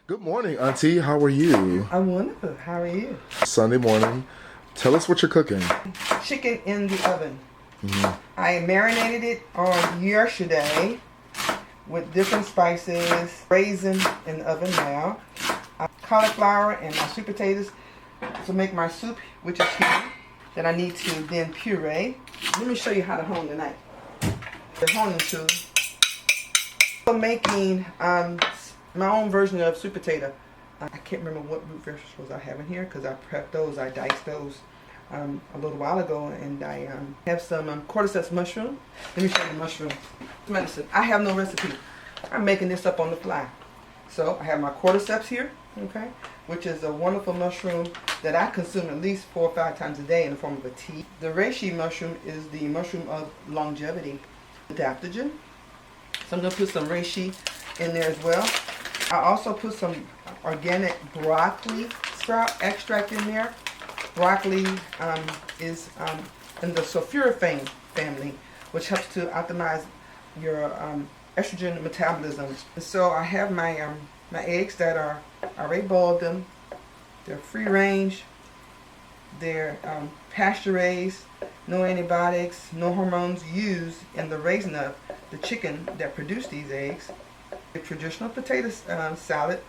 Good morning, Auntie. How are you? I'm wonderful. How are you? Sunday morning. Tell us what you're cooking. Chicken in the oven. I marinated it on yesterday with different spices. Raisin in the oven now. Cauliflower and my sweet potatoes to make my soup, which is here. That I need to then puree. Let me show you how to hone tonight. The honing tool. I'm making my own version of sweet potato. I can't remember what root vegetables I have in here because I prepped those. I diced those a little while ago, and I have some cordyceps mushroom. Let me show you the mushroom medicine. I have no recipe. I'm making this up on the fly. So I have my cordyceps here, okay, which is a wonderful mushroom that I consume at least 4 or 5 times a day in the form of a tea. The reishi mushroom is the mushroom of longevity, adaptogen. So I'm going to put some reishi in there as well. I also put some organic broccoli sprout extract in there. Broccoli is in the sulforaphane family, which helps to optimize your estrogen metabolism. So I have my my eggs that are, I already boiled them. They're free range. They're pasture raised, no antibiotics, no hormones used in the raising of the chicken that produce these eggs. The traditional potato salad,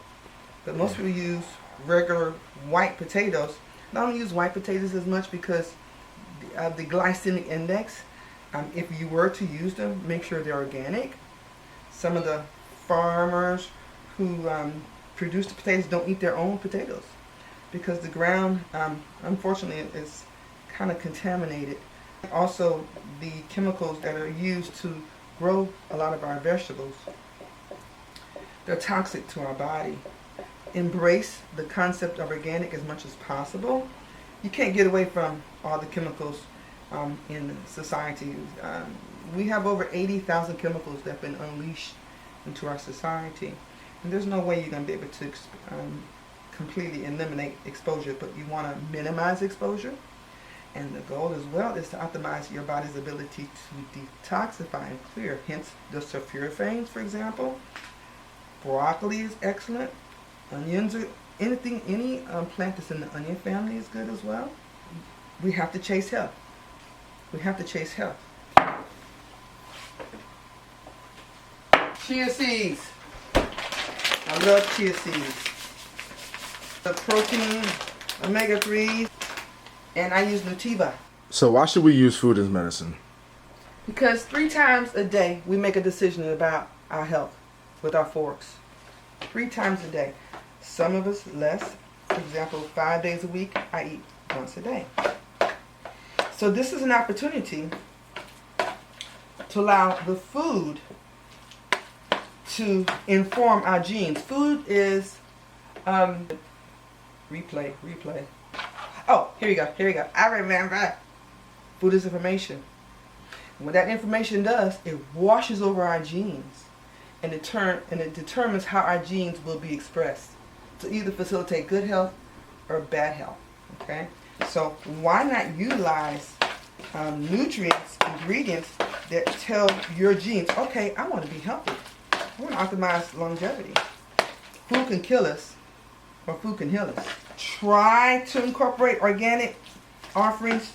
but most people use regular white potatoes. I don't use white potatoes as much because of the glycemic index. If you were to use them, make sure they're organic. Some of the farmers who produce the potatoes don't eat their own potatoes because the ground, unfortunately, is kind of contaminated. Also, the chemicals that are used to grow a lot of our vegetables, they're toxic to our body. Embrace the concept of organic as much as possible. You can't get away from all the chemicals in society. We have over 80,000 chemicals that have been unleashed into our society. And there's no way you're going to be able to completely eliminate exposure, but you want to minimize exposure. And the goal as well is to optimize your body's ability to detoxify and clear. Hence the sulforaphanes, for example. Broccoli is excellent. Onions are any plant that's in the onion family is good as well. We have to chase health. We have to chase health. Chia seeds. I love chia seeds. The protein, omega-3, and I use Nutiva. So why should we use food as medicine? Because 3 times a day we make a decision about our health with our forks. 3 times a day. Some of us less. For example, 5 days a week, I eat once a day. So this is an opportunity to allow the food to inform our genes. Food is replay. Oh, here we go. I remember. Food is information. And what that information does, it washes over our genes. And it determines how our genes will be expressed to either facilitate good health or bad health. Okay, so why not utilize nutrients, ingredients that tell your genes, okay, I want to be healthy. I want to optimize longevity. Food can kill us, or food can heal us. Try to incorporate organic offerings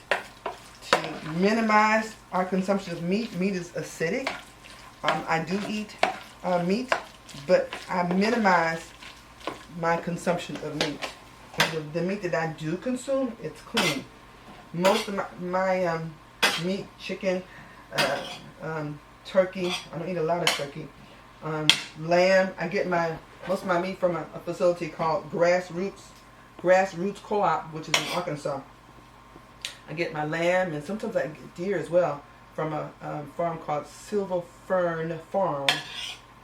to minimize our consumption of meat. Meat is acidic. I do eat meat, but I minimize my consumption of meat. And the meat that I do consume, it's clean. Most of my meat, chicken, turkey, I don't eat a lot of turkey, lamb, I get most of my meat from a facility called Grassroots Co-op, which is in Arkansas. I get my lamb, and sometimes I get deer as well from a farm called Silver Fern Farm.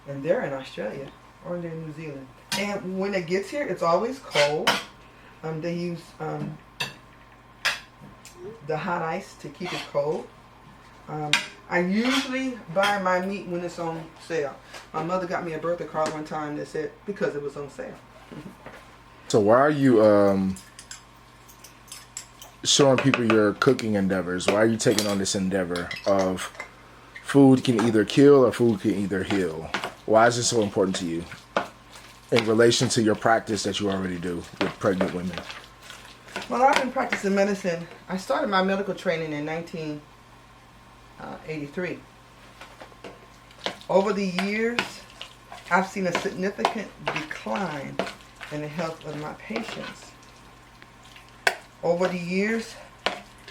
And they're in Australia or they're in New Zealand. And when it gets here, it's always cold. They use the hot ice to keep it cold. I usually buy my meat when it's on sale. My mother got me a birthday card one time that said, because it was on sale. So why are you showing people your cooking endeavors? Why are you taking on this endeavor of food can either kill or food can either heal? Why is this so important to you? in relation to your practice that you already do with pregnant women? Well, I've been practicing medicine. I started my medical training in 1983. Over the years, I've seen a significant decline in the health of my patients. Over the years,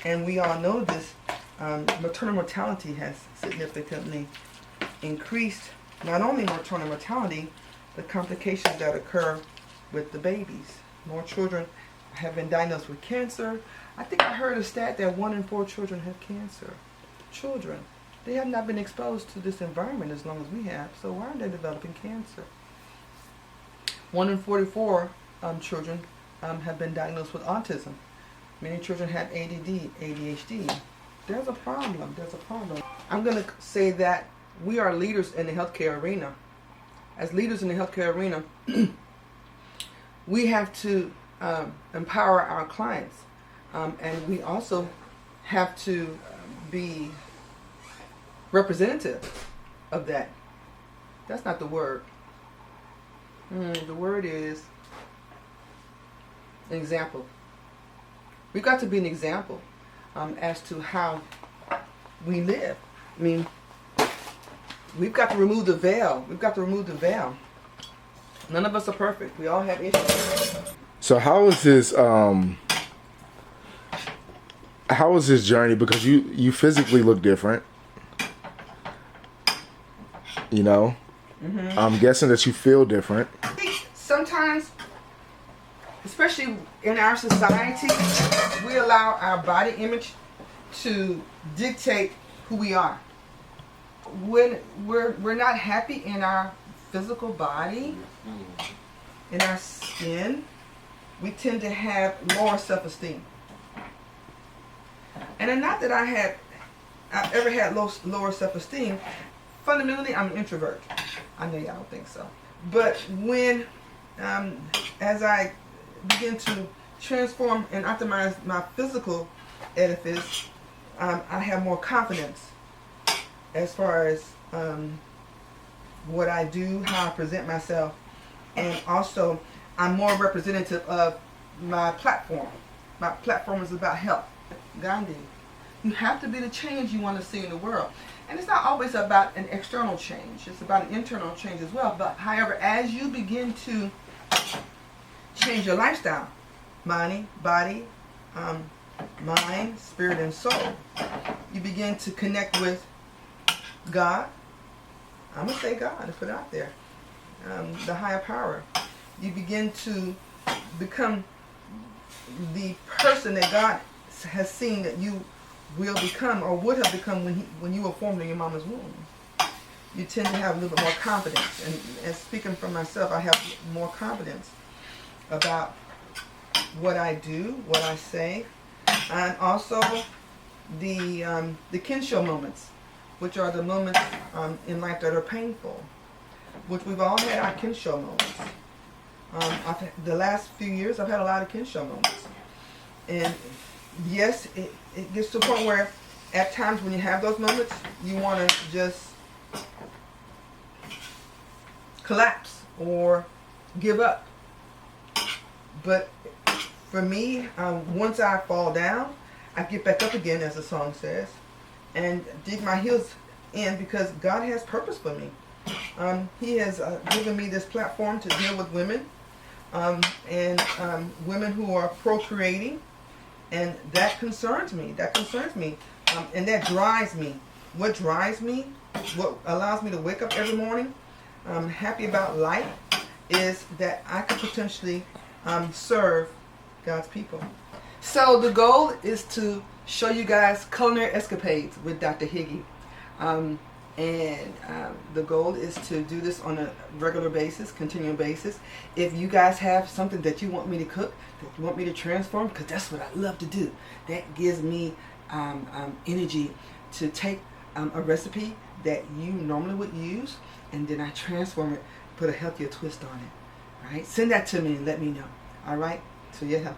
and we all know this, maternal mortality has significantly increased. Not only maternal mortality, the complications that occur with the babies. More children have been diagnosed with cancer. I think I heard a stat that 1 in 4 children have cancer. Children. They have not been exposed to this environment as long as we have, so why are they developing cancer? 1 in 44 children have been diagnosed with autism. Many children have ADD, ADHD. There's a problem. There's a problem. I'm going to say that we are leaders in the healthcare arena. As leaders in the healthcare arena, we have to empower our clients, and we also have to be representative of that. That's not the word. The word is an example. We've got to be an example as to how we live. I mean, we've got to remove the veil. We've got to remove the veil. None of us are perfect. We all have issues. So how is this journey? Because you physically look different. You know? Mm-hmm. I'm guessing that you feel different. I think sometimes, especially in our society, we allow our body image to dictate who we are. When we're not happy in our physical body, in our skin, we tend to have lower self-esteem. And not that I've ever had lower self-esteem. Fundamentally, I'm an introvert. I know y'all don't think so. But when, as I begin to transform and optimize my physical edifice, I have more confidence as far as what I do, how I present myself, and also I'm more representative of my platform. My platform is about health. Gandhi. You have to be the change you want to see in the world. And it's not always about an external change. It's about an internal change as well. But however, as you begin to change your lifestyle, body, mind, spirit, and soul, you begin to connect with God. I'm going to say God and put it out there. The higher power. You begin to become the person that God has seen that you will become or would have become when you were formed in your mama's womb. You tend to have a little bit more confidence. And speaking for myself, I have more confidence about what I do, what I say, and also the kinship moments, which are the moments in life that are painful, which we've all had our kinship moments. The last few years, I've had a lot of kinship moments. And yes, it gets to a point where at times when you have those moments, you want to just collapse or give up. But for me, once I fall down, I get back up again, as the song says, and dig my heels in, because God has purpose for me. He has given me this platform to deal with women, and women who are procreating, and that concerns me. And that drives me. What drives me, what allows me to wake up every morning happy about life, is that I could potentially serve God's people. So the goal is to show you guys Culinary Escapades with Dr. Higgie. The goal is to do this on a regular basis, continual basis. If you guys have something that you want me to cook, that you want me to transform, because that's what I love to do. That gives me energy to take a recipe that you normally would use, and then I transform it, put a healthier twist on it. All right? Send that to me and let me know. All right? So yeah.